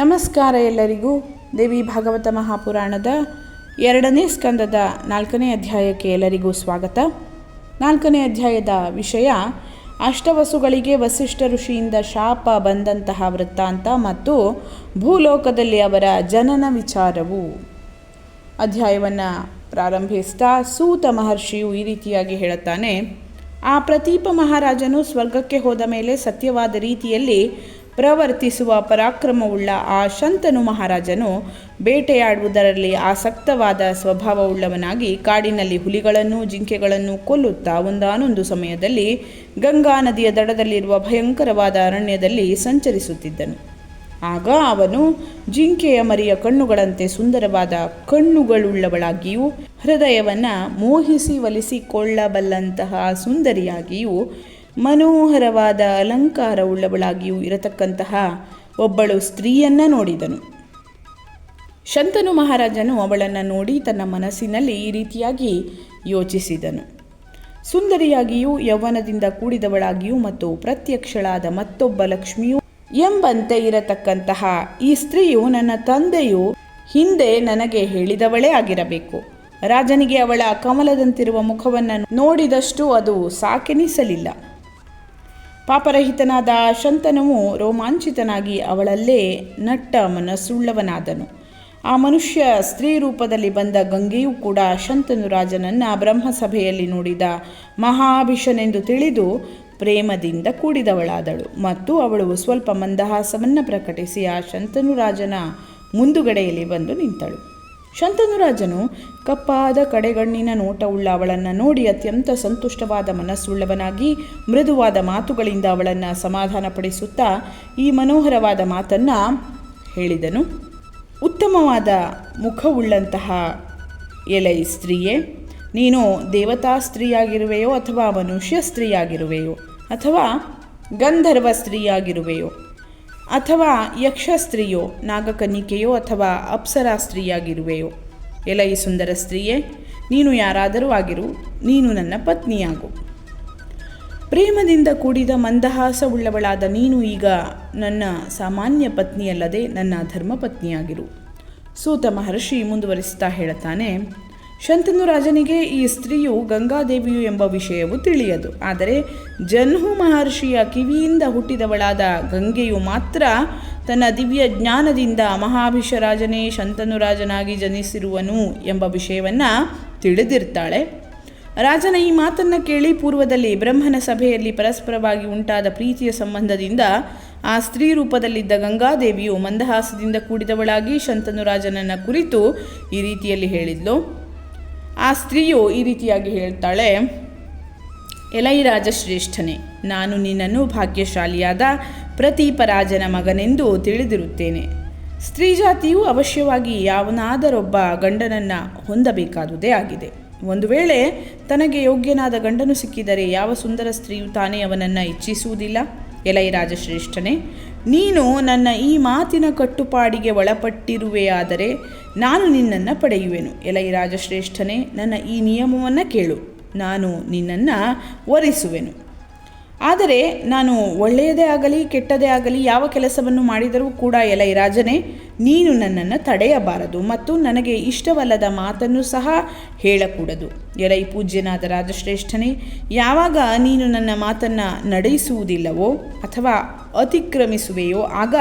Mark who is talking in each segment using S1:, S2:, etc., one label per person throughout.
S1: ನಮಸ್ಕಾರ ಎಲ್ಲರಿಗೂ. ದೇವಿ ಭಾಗವತ ಮಹಾಪುರಾಣದ 2ನೇ ಸ್ಕಂದದ 4ನೇ ಅಧ್ಯಾಯಕ್ಕೆ ಎಲ್ಲರಿಗೂ ಸ್ವಾಗತ. 4ನೇ ಅಧ್ಯಾಯದ ವಿಷಯ ಅಷ್ಟವಸುಗಳಿಗೆ ವಸಿಷ್ಠ ಋಷಿಯಿಂದ ಶಾಪ ಬಂದಂತಹ ವೃತ್ತಾಂತ ಮತ್ತು ಭೂಲೋಕದಲ್ಲಿ ಅವರ ಜನನ ವಿಚಾರವು. ಅಧ್ಯಾಯವನ್ನು ಪ್ರಾರಂಭಿಸ್ತಾ ಸೂತ ಮಹರ್ಷಿಯು ಈ ರೀತಿಯಾಗಿ ಹೇಳುತ್ತಾನೆ. ಆ ಪ್ರತೀಪ ಮಹಾರಾಜನು ಸ್ವರ್ಗಕ್ಕೆ ಹೋದ ಮೇಲೆ ಸತ್ಯವಾದ ರೀತಿಯಲ್ಲಿ ಪ್ರವರ್ತಿಸುವ ಪರಾಕ್ರಮವುಳ್ಳ ಆ ಶಂತನು ಮಹಾರಾಜನು ಬೇಟೆಯಾಡುವುದರಲ್ಲಿ ಆಸಕ್ತವಾದ ಸ್ವಭಾವವುಳ್ಳವನಾಗಿ ಕಾಡಿನಲ್ಲಿ ಹುಲಿಗಳನ್ನು ಜಿಂಕೆಗಳನ್ನು ಕೊಲ್ಲುತ್ತಾ ಒಂದಾನೊಂದು ಸಮಯದಲ್ಲಿ ಗಂಗಾ ನದಿಯ ದಡದಲ್ಲಿರುವ ಭಯಂಕರವಾದ ಅರಣ್ಯದಲ್ಲಿ ಸಂಚರಿಸುತ್ತಿದ್ದನು. ಆಗ ಅವನು ಜಿಂಕೆಯ ಮರಿಯ ಕಣ್ಣುಗಳಂತೆ ಸುಂದರವಾದ ಕಣ್ಣುಗಳುಳ್ಳವಳಾಗಿಯೂ ಹೃದಯವನ್ನು ಮೋಹಿಸಿ ಒಲಿಸಿಕೊಳ್ಳಬಲ್ಲಂತಹ ಸುಂದರಿಯಾಗಿಯೂ ಮನೋಹರವಾದ ಅಲಂಕಾರವುಳ್ಳವಳಾಗಿಯೂ ಇರತಕ್ಕಂತಹ ಒಬ್ಬಳು ಸ್ತ್ರೀಯನ್ನು ನೋಡಿದನು. ಶಂತನು ಮಹಾರಾಜನು ಅವಳನ್ನು ನೋಡಿ ತನ್ನ ಮನಸ್ಸಿನಲ್ಲಿ ಈ ರೀತಿಯಾಗಿ ಯೋಚಿಸಿದನು. ಸುಂದರಿಯಾಗಿಯೂ ಯೌವನದಿಂದ ಕೂಡಿದವಳಾಗಿಯೂ ಮತ್ತು ಪ್ರತ್ಯಕ್ಷಳಾದ ಮತ್ತೊಬ್ಬ ಲಕ್ಷ್ಮಿಯೂ ಎಂಬಂತೆ ಇರತಕ್ಕಂತಹ ಈ ಸ್ತ್ರೀಯು ನನ್ನ ತಂದೆಯು ಹಿಂದೆ ನನಗೆ ಹೇಳಿದವಳೇ ಆಗಿರಬೇಕು. ರಾಜನಿಗೆ ಅವಳ ಕಮಲದಂತಿರುವ ಮುಖವನ್ನು ನೋಡಿದಷ್ಟು ಅದು ಸಾಕೆನಿಸಲಿಲ್ಲ. ಪಾಪರಹಿತನಾದ ಶಂತನುವು ರೋಮಾಂಚಿತನಾಗಿ ಅವಳಲ್ಲೇ ನಟ್ಟ ಮನಸ್ಸುಳ್ಳವನಾದನು. ಆ ಮನುಷ್ಯ ಸ್ತ್ರೀ ರೂಪದಲ್ಲಿ ಬಂದ ಗಂಗೆಯೂ ಕೂಡ ಶಂತನು ರಾಜನನ್ನು ಬ್ರಹ್ಮಸಭೆಯಲ್ಲಿ ನೋಡಿದ ಮಹಾಭಿಷನೆಂದು ತಿಳಿದು ಪ್ರೇಮದಿಂದ ಕೂಡಿದವಳಾದಳು. ಮತ್ತು ಅವಳು ಸ್ವಲ್ಪ ಮಂದಹಾಸವನ್ನು ಪ್ರಕಟಿಸಿ ಆ ಶಂತನು ರಾಜನ ಮುಂದುಗಡೆಯಲ್ಲಿ ಬಂದು ನಿಂತಳು. ಶಂತನು ರಾಜನು ಕಪ್ಪಾದ ಕಡೆಗಣ್ಣಿನ ನೋಟವುಳ್ಳ ಅವಳನ್ನು ನೋಡಿ ಅತ್ಯಂತ ಸಂತುಷ್ಟವಾದ ಮನಸ್ಸುಳ್ಳವನಾಗಿ ಮೃದುವಾದ ಮಾತುಗಳಿಂದ ಅವಳನ್ನು ಸಮಾಧಾನಪಡಿಸುತ್ತಾ ಈ ಮನೋಹರವಾದ ಮಾತನ್ನು ಹೇಳಿದನು. ಉತ್ತಮವಾದ ಮುಖವುಳ್ಳಂತಹ ಎಲೈ ಸ್ತ್ರೀಯೇ, ನೀನು ದೇವತಾ ಸ್ತ್ರೀಯಾಗಿರುವೆಯೋ ಅಥವಾ ಮನುಷ್ಯ ಸ್ತ್ರೀಯಾಗಿರುವೆಯೋ ಅಥವಾ ಗಂಧರ್ವ ಸ್ತ್ರೀಯಾಗಿರುವೆಯೋ ಅಥವಾ ಯಕ್ಷ ಸ್ತ್ರೀಯೋ ನಾಗಕನ್ನಿಕೆಯೋ ಅಥವಾ ಅಪ್ಸರಾ ಸ್ತ್ರೀಯಾಗಿರುವೆಯೋ, ಎಲೈ ಸುಂದರ ಸ್ತ್ರೀಯೇ, ನೀನು ಯಾರಾದರೂ ಆಗಿರು, ನೀನು ನನ್ನ ಪತ್ನಿಯಾಗು. ಪ್ರೇಮದಿಂದ ಕೂಡಿದ ಮಂದಹಾಸವುಳ್ಳವಳಾದ ನೀನು ಈಗ ನನ್ನ ಸಾಮಾನ್ಯ ಪತ್ನಿಯಲ್ಲದೆ ನನ್ನ ಧರ್ಮಪತ್ನಿಯಾಗಿರು. ಸೂತ ಮಹರ್ಷಿ ಮುಂದುವರಿಸ್ತಾ ಹೇಳುತ್ತಾನೆ. ಶಂತನು ರಾಜನಿಗೆ ಈ ಸ್ತ್ರೀಯು ಗಂಗಾದೇವಿಯು ಎಂಬ ವಿಷಯವು ತಿಳಿಯದು. ಆದರೆ ಜನ್ಹು ಮಹರ್ಷಿಯ ಕಿವಿಯಿಂದ ಹುಟ್ಟಿದವಳಾದ ಗಂಗೆಯು ಮಾತ್ರ ತನ್ನ ದಿವ್ಯ ಜ್ಞಾನದಿಂದ ಮಹಾಭಿಷರಾಜನೇ ಶಂತನು ರಾಜನಾಗಿ ಜನಿಸಿರುವನು ಎಂಬ ವಿಷಯವನ್ನು ತಿಳಿದಿರ್ತಾಳೆ. ರಾಜನ ಈ ಮಾತನ್ನು ಕೇಳಿ ಪೂರ್ವದಲ್ಲಿ ಬ್ರಹ್ಮನ ಸಭೆಯಲ್ಲಿ ಪರಸ್ಪರವಾಗಿ ಉಂಟಾದ ಪ್ರೀತಿಯ ಸಂಬಂಧದಿಂದ ಆ ಸ್ತ್ರೀ ರೂಪದಲ್ಲಿದ್ದ ಗಂಗಾದೇವಿಯು ಮಂದಹಾಸದಿಂದ ಕೂಡಿದವಳಾಗಿ ಶಂತನು ರಾಜನನ್ನು ಕುರಿತು ಈ ರೀತಿಯಲ್ಲಿ ಹೇಳಿದ್ಲು. ಆ ಸ್ತ್ರೀಯು ಈ ರೀತಿಯಾಗಿ ಹೇಳ್ತಾಳೆ. ಎಲೈ ರಾಜಶ್ರೇಷ್ಠನೇ, ನಾನು ನಿನ್ನನ್ನು ಭಾಗ್ಯಶಾಲಿಯಾದ ಪ್ರತೀಪರಾಜನ ಮಗನೆಂದು ತಿಳಿದಿರುತ್ತೇನೆ. ಸ್ತ್ರೀ ಜಾತಿಯು ಅವಶ್ಯವಾಗಿ ಯಾವನಾದರೊಬ್ಬ ಗಂಡನನ್ನು ಹೊಂದಬೇಕಾದುದೇ ಆಗಿದೆ. ಒಂದು ವೇಳೆ ತನಗೆ ಯೋಗ್ಯನಾದ ಗಂಡನು ಸಿಕ್ಕಿದರೆ ಯಾವ ಸುಂದರ ಸ್ತ್ರೀಯು ತಾನೇ ಅವನನ್ನು ಇಚ್ಛಿಸುವುದಿಲ್ಲ? ಎಲೈ ರಾಜಶ್ರೇಷ್ಠನೇ, ನೀನು ನನ್ನ ಈ ಮಾತಿನ ಕಟ್ಟುಪಾಡಿಗೆ ಒಳಪಟ್ಟಿರುವೆಯಾದರೆ ನಾನು ನಿನ್ನನ್ನು ಪಡೆಯುವೆನು. ಎಲೈ ರಾಜಶ್ರೇಷ್ಠನೇ, ನನ್ನ ಈ ನಿಯಮವನ್ನು ಕೇಳು, ನಾನು ನಿನ್ನನ್ನು ವರಿಸುವೆನು. ಆದರೆ ನಾನು ಒಳ್ಳೆಯದೇ ಆಗಲಿ ಕೆಟ್ಟದೇ ಆಗಲಿ ಯಾವ ಕೆಲಸವನ್ನು ಮಾಡಿದರೂ ಕೂಡ ಎಲೈ ರಾಜನೇ, ನೀನು ನನ್ನನ್ನು ತಡೆಯಬಾರದು ಮತ್ತು ನನಗೆ ಇಷ್ಟವಲ್ಲದ ಮಾತನ್ನು ಸಹ ಹೇಳಕೂಡದು. ಎಲೈ ಪೂಜ್ಯನಾದ ರಾಜಶ್ರೇಷ್ಠನೇ, ಯಾವಾಗ ನೀನು ನನ್ನ ಮಾತನ್ನು ನಡೆಸುವುದಿಲ್ಲವೋ ಅಥವಾ ಅತಿಕ್ರಮಿಸುವೆಯೋ ಆಗ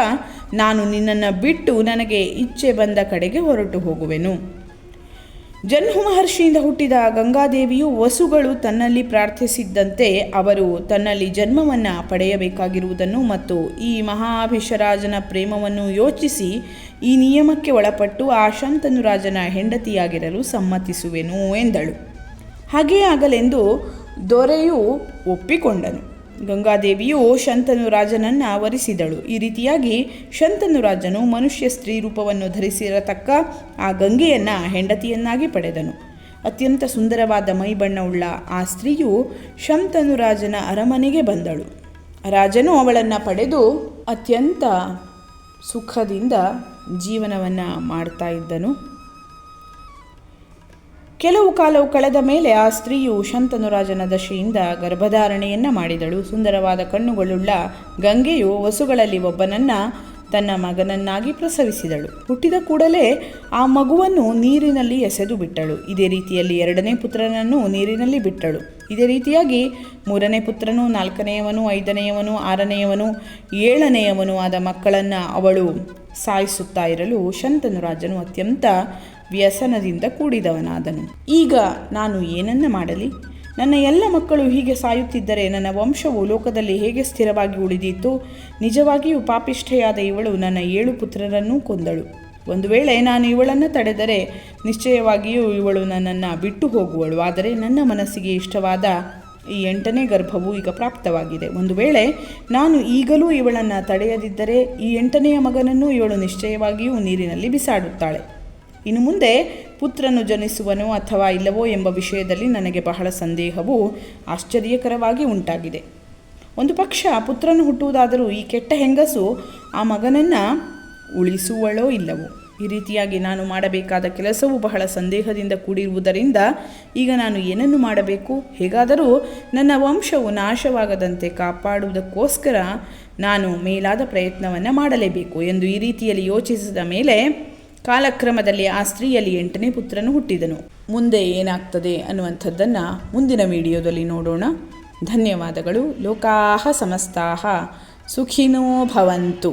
S1: ನಾನು ನಿನ್ನನ್ನು ಬಿಟ್ಟು ನನಗೆ ಇಚ್ಛೆ ಬಂದ ಕಡೆಗೆ ಹೊರಟು ಹೋಗುವೆನು. ಜನ್ಹು ಮಹರ್ಷಿಯಿಂದ ಹುಟ್ಟಿದ ಗಂಗಾದೇವಿಯು ವಸುಗಳು ತನ್ನಲ್ಲಿ ಪ್ರಾರ್ಥಿಸಿದ್ದಂತೆ ಅವರು ತನ್ನಲ್ಲಿ ಜನ್ಮವನ್ನು ಪಡೆಯಬೇಕಾಗಿರುವುದನ್ನು ಮತ್ತು ಈ ಮಹಾಭಿಷರಾಜನ ಪ್ರೇಮವನ್ನು ಯೋಚಿಸಿ ಈ ನಿಯಮಕ್ಕೆ ಒಳಪಟ್ಟು ಆ ಶಂತನು ರಾಜನ ಹೆಂಡತಿಯಾಗಿರಲು ಸಮ್ಮತಿಸುವೆನು ಎಂದಳು. ಹಾಗೇ ಆಗಲೆಂದು ದೊರೆಯು ಒಪ್ಪಿಕೊಂಡನು. ಗಂಗಾದೇವಿಯು ಶಂತನು ರಾಜನನ್ನು ವರಿಸಿದಳು. ಈ ರೀತಿಯಾಗಿ ಶಂತನು ರಾಜನು ಮನುಷ್ಯ ಸ್ತ್ರೀ ರೂಪವನ್ನು ಧರಿಸಿರತಕ್ಕ ಆ ಗಂಗೆಯನ್ನು ಹೆಂಡತಿಯನ್ನಾಗಿ ಪಡೆದನು. ಅತ್ಯಂತ ಸುಂದರವಾದ ಮೈಬಣ್ಣವುಳ್ಳ ಆ ಸ್ತ್ರೀಯು ಶಂತನು ರಾಜನ ಅರಮನೆಗೆ ಬಂದಳು. ರಾಜನು ಅವಳನ್ನು ಪಡೆದು ಅತ್ಯಂತ ಸುಖದಿಂದ ಜೀವನವನ್ನು ಮಾಡ್ತಾ ಇದ್ದನು. ಕೆಲವು ಕಾಲವು ಕಳೆದ ಮೇಲೆ ಆ ಸ್ತ್ರೀಯು ಶಂತನು ರಾಜನ ದಶೆಯಿಂದ ಗರ್ಭಧಾರಣೆಯನ್ನು ಮಾಡಿದಳು. ಸುಂದರವಾದ ಕಣ್ಣುಗಳುಳ್ಳ ಗಂಗೆಯು ವಸುಗಳಲ್ಲಿ ಒಬ್ಬನನ್ನು ತನ್ನ ಮಗನನ್ನಾಗಿ ಪ್ರಸವಿಸಿದಳು. ಹುಟ್ಟಿದ ಕೂಡಲೇ ಆ ಮಗುವನ್ನು ನೀರಿನಲ್ಲಿ ಎಸೆದು ಬಿಟ್ಟಳು. ಇದೇ ರೀತಿಯಲ್ಲಿ 2ನೇ ಪುತ್ರನನ್ನು ನೀರಿನಲ್ಲಿ ಬಿಟ್ಟಳು. ಇದೇ ರೀತಿಯಾಗಿ 3ನೇ ಪುತ್ರನು, 4ನೇಯವನು, 5ನೇಯವನು, 6ನೇಯವನು, 7ನೇಯವನು ಆದ ಮಕ್ಕಳನ್ನು ಅವಳು ಸಾಯಿಸುತ್ತಾ ಇರಲು ಶಂತನು ರಾಜನು ಅತ್ಯಂತ ವ್ಯಸನದಿಂದ ಕೂಡಿದವನಾದನು. ಈಗ ನಾನು ಏನನ್ನ ಮಾಡಲಿ? ನನ್ನ ಎಲ್ಲ ಮಕ್ಕಳು ಹೀಗೆ ಸಾಯುತ್ತಿದ್ದರೆ ನನ್ನ ವಂಶವು ಲೋಕದಲ್ಲಿ ಹೇಗೆ ಸ್ಥಿರವಾಗಿ ಉಳಿದೀತು? ನಿಜವಾಗಿಯೂ ಪಾಪಿಷ್ಠೆಯಾದ ಇವಳು ನನ್ನ 7 ಪುತ್ರರನ್ನೂ ಕೊಂದಳು. ಒಂದು ವೇಳೆ ನಾನು ಇವಳನ್ನು ತಡೆದರೆ ನಿಶ್ಚಯವಾಗಿಯೂ ಇವಳು ನನ್ನನ್ನು ಬಿಟ್ಟು ಹೋಗುವಳು. ಆದರೆ ನನ್ನ ಮನಸ್ಸಿಗೆ ಇಷ್ಟವಾದ ಈ 8ನೇ ಗರ್ಭವು ಈಗ ಪ್ರಾಪ್ತವಾಗಿದೆ. ಒಂದು ವೇಳೆ ನಾನು ಈಗಲೂ ಇವಳನ್ನು ತಡೆಯದಿದ್ದರೆ ಈ 8ನೇಯ ಮಗನನ್ನು ಇವಳು ನಿಶ್ಚಯವಾಗಿಯೂ ನೀರಿನಲ್ಲಿ ಬಿಸಾಡುತ್ತಾಳೆ. ಇನ್ನು ಮುಂದೆ ಪುತ್ರನು ಜನಿಸುವನೋ ಅಥವಾ ಇಲ್ಲವೋ ಎಂಬ ವಿಷಯದಲ್ಲಿ ನನಗೆ ಬಹಳ ಸಂದೇಹವು ಆಶ್ಚರ್ಯಕರವಾಗಿ ಉಂಟಾಗಿದೆ. ಒಂದು ಪಕ್ಷ ಪುತ್ರನು ಹುಟ್ಟುವುದಾದರೂ ಈ ಕೆಟ್ಟ ಹೆಂಗಸು ಆ ಮಗನನ್ನು ಉಳಿಸುವಳೋ ಇಲ್ಲವೋ? ಈ ರೀತಿಯಾಗಿ ನಾನು ಮಾಡಬೇಕಾದ ಕೆಲಸವು ಬಹಳ ಸಂದೇಹದಿಂದ ಕೂಡಿರುವುದರಿಂದ ಈಗ ನಾನು ಏನನ್ನು ಮಾಡಬೇಕು? ಹೇಗಾದರೂ ನನ್ನ ವಂಶವು ನಾಶವಾಗದಂತೆ ಕಾಪಾಡುವುದಕ್ಕೋಸ್ಕರ ನಾನು ಮೇಲಾದ ಪ್ರಯತ್ನವನ್ನು ಮಾಡಲೇಬೇಕು ಎಂದು ಈ ರೀತಿಯಲ್ಲಿ ಯೋಚಿಸಿದ ಮೇಲೆ ಕಾಲಕ್ರಮದಲ್ಲಿ ಆ ಸ್ತ್ರೀಯಲ್ಲಿ 8ನೇ ಪುತ್ರನು ಹುಟ್ಟಿದನು. ಮುಂದೆ ಏನಾಗ್ತದೆ ಅನ್ನುವಂಥದ್ದನ್ನು ಮುಂದಿನ ವಿಡಿಯೋದಲ್ಲಿ ನೋಡೋಣ. ಧನ್ಯವಾದಗಳು. ಲೋಕಾಹ ಸಮಸ್ತಾಹ ಸುಖಿನೋ ಭವಂತು.